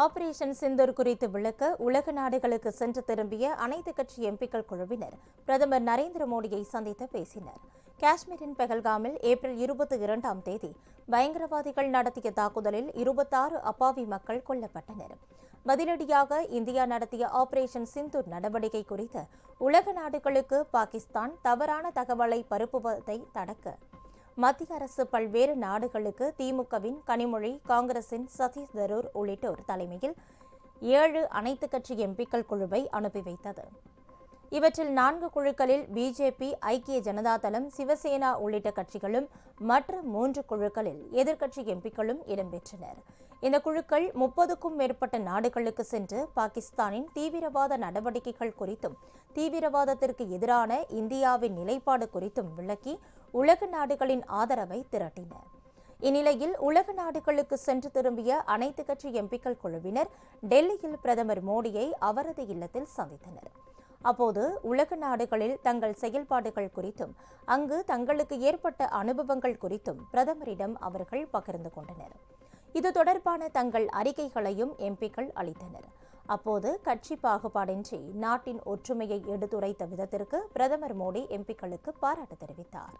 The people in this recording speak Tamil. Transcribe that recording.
ஆபரேஷன் சிந்தூர் குறித்து விளக்க உலக நாடுகளுக்கு சென்று திரும்பிய அனைத்து கட்சி எம்பிக்கள் குழுவினர் பிரதமர் நரேந்திர மோடியை சந்தித்து பேசினர். காஷ்மீரின் பெஹல்காமில் ஏப்ரல் 22ஆம் தேதி பயங்கரவாதிகள் நடத்திய தாக்குதலில் 26 அப்பாவி மக்கள் கொல்லப்பட்டனர். பதிலடியாக இந்தியா நடத்திய ஆபரேஷன் சிந்தூர் நடவடிக்கை குறித்து உலக நாடுகளுக்கு பாகிஸ்தான் தவறான தகவலை பரப்புவதை தடுக்க மத்திய அரசு பல்வேறு நாடுகளுக்கு திமுகவின் கனிமொழி, காங்கிரசின் சதீஷ் தரூர் உள்ளிட்டோர் தலைமையில் 7 அனைத்து கட்சி எம்பிக்கள் குழுவை அனுப்பி வைத்தது. இவற்றில் 4 குழுக்களில் பிஜேபி, ஐக்கிய ஜனதா தளம், சிவசேனா உள்ளிட்ட கட்சிகளும் மற்ற 3 குழுக்களில் எதிர்க்கட்சி எம்பிக்களும் இடம்பெற்றனர். இந்த குழுக்கள் 30க்கும் மேற்பட்ட நாடுகளுக்கு சென்று பாகிஸ்தானின் தீவிரவாத நடவடிக்கைகள் குறித்தும் தீவிரவாதத்திற்கு எதிரான இந்தியாவின் நிலைப்பாடு குறித்தும் விளக்கி உலக நாடுகளின் ஆதரவை திரட்டினர். இந்நிலையில் உலக நாடுகளுக்கு சென்று திரும்பிய அனைத்து கட்சி எம்பிக்கள் குழுவினர் டெல்லியில் பிரதமர் மோடியை அவரது இல்லத்தில் சந்தித்தனர். அப்போது உலக நாடுகளில் தங்கள் செயல்பாடுகள் குறித்தும் அங்கு தங்களுக்கு ஏற்பட்ட அனுபவங்கள் குறித்தும் பிரதமரிடம் அவர்கள் பகிர்ந்து கொண்டனர். இது தொடர்பான தங்கள் அறிக்கைகளையும் எம்பிக்கள் அளித்தனர். அப்போது கட்சி பாகுபாடின்றி நாட்டின் ஒற்றுமையை எடுத்துரைத்த விதத்திற்கு பிரதமர் மோடி எம்பிக்களுக்கு பாராட்டு தெரிவித்தார்.